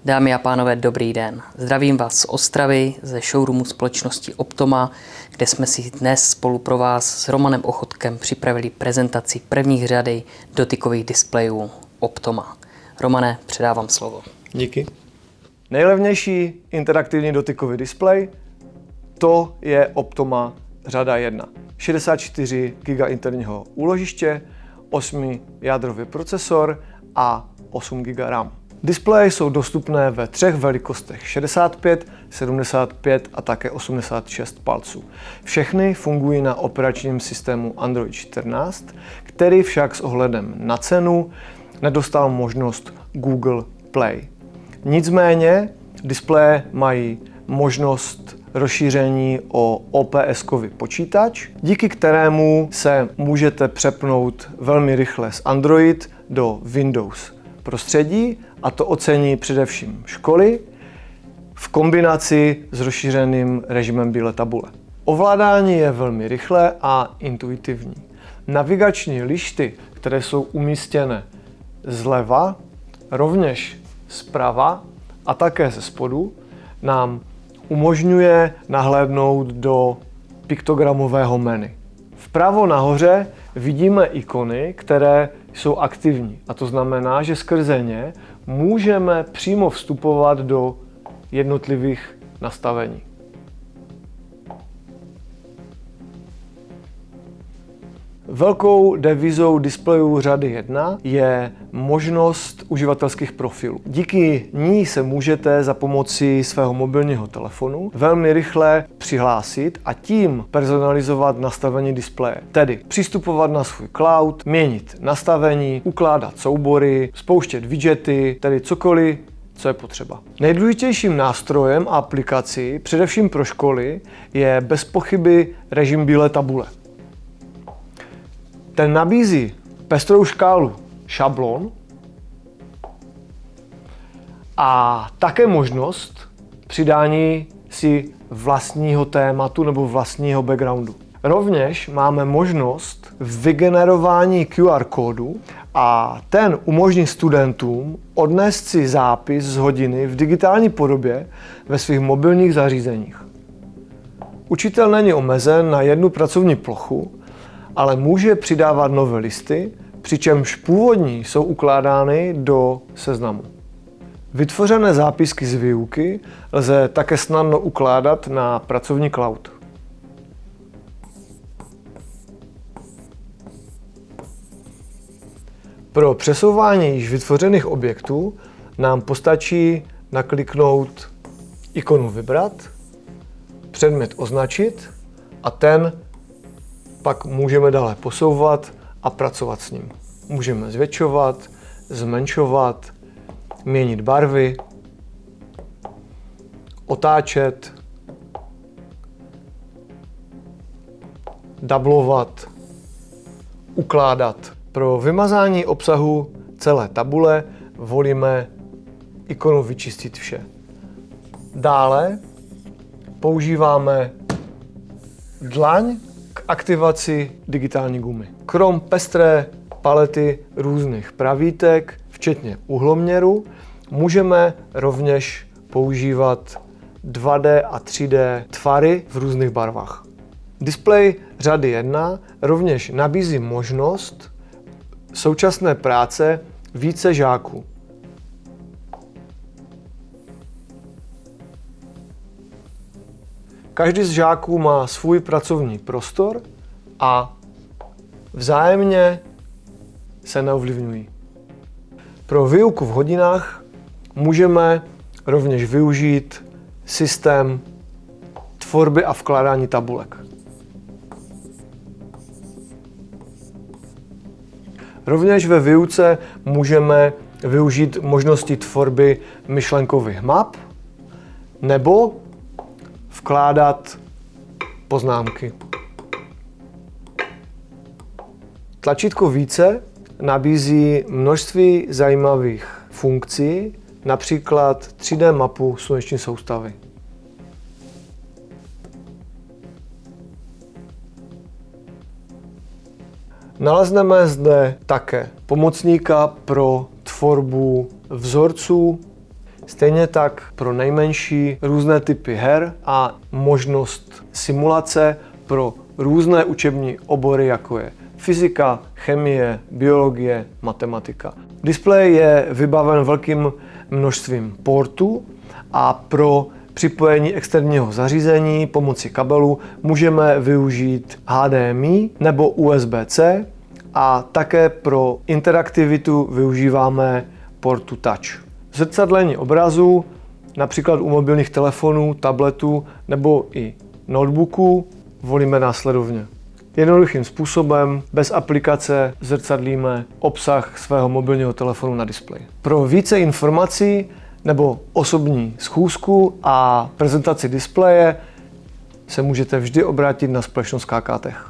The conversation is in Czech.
Dámy a pánové, dobrý den. Zdravím vás z Ostravy, ze showroomu společnosti Optoma, kde jsme si dnes spolu pro vás s Romanem Ochotkem připravili prezentaci prvních řady dotykových displejů Optoma. Romane, předávám slovo. Díky. Nejlevnější interaktivní dotykový displej, to je Optoma řada 1. 64 GB interního úložiště, 8-jádrový procesor a 8 GB RAM. Displeje jsou dostupné ve třech velikostech 65, 75 a také 86 palců. Všechny fungují na operačním systému Android 14, který však s ohledem na cenu nedostal možnost Google Play. Nicméně displeje mají možnost rozšíření o OPS-kový počítač, díky kterému se můžete přepnout velmi rychle z Android do Windows prostředí, a to ocení především školy v kombinaci s rozšířeným režimem bílé tabule. Ovládání je velmi rychlé a intuitivní. Navigační lišty, které jsou umístěné zleva, rovněž zprava a také ze spodu, nám umožňuje nahlédnout do piktogramového menu. Vpravo nahoře vidíme ikony, které jsou aktivní, a to znamená, že skrze ně můžeme přímo vstupovat do jednotlivých nastavení. Velkou devizou displejů řady 1 je možnost uživatelských profilů. Díky ní se můžete za pomocí svého mobilního telefonu velmi rychle přihlásit a tím personalizovat nastavení displeje. Tedy přistupovat na svůj cloud, měnit nastavení, ukládat soubory, spouštět widgety, tedy cokoliv, co je potřeba. Nejdůležitějším nástrojem a aplikací, především pro školy, je bez pochyby režim bílé tabule. Ten nabízí pestrou škálu šablon a také možnost přidání si vlastního tématu nebo vlastního backgroundu. Rovněž máme možnost vygenerování QR kódu a ten umožní studentům odnést si zápis z hodiny v digitální podobě ve svých mobilních zařízeních. Učitel není omezen na jednu pracovní plochu, ale může přidávat nové listy, přičemž původní jsou ukládány do seznamu. Vytvořené zápisky z výuky lze také snadno ukládat na pracovní cloud. Pro přesouvání již vytvořených objektů nám postačí nakliknout ikonu Vybrat, předmět označit a ten pak můžeme dále posouvat a pracovat s ním. Můžeme zvětšovat, zmenšovat, měnit barvy, otáčet, dublovat, ukládat. Pro vymazání obsahu celé tabule volíme ikonu Vyčistit vše. Dále používáme dlaň k aktivaci digitální gumy. Krom pestré palety různých pravítek, včetně úhloměru, můžeme rovněž používat 2D a 3D tvary v různých barvách. Displej řady 1 rovněž nabízí možnost současné práce více žáků. Každý z žáků má svůj pracovní prostor a vzájemně se neovlivňují. Pro výuku v hodinách můžeme rovněž využít systém tvorby a vkládání tabulek. Rovněž ve výuce můžeme využít možnosti tvorby myšlenkových map nebo vkládat poznámky. Tlačítko Více nabízí množství zajímavých funkcí, například 3D mapu sluneční soustavy. Nalezneme zde také pomocníka pro tvorbu vzorců, Stejně tak pro nejmenší různé typy her a možnost simulace pro různé učební obory, jako je fyzika, chemie, biologie, matematika. Displej je vybaven velkým množstvím portů a pro připojení externího zařízení pomocí kabelu můžeme využít HDMI nebo USB-C a také pro interaktivitu využíváme portu Touch. Zrcadlení obrazu, například u mobilních telefonů, tabletů nebo i notebooků, volíme následovně. Jednoduchým způsobem, bez aplikace, zrcadlíme obsah svého mobilního telefonu na displeji. Pro více informací nebo osobní schůzku a prezentaci displeje se můžete vždy obrátit na společnost KK Tech.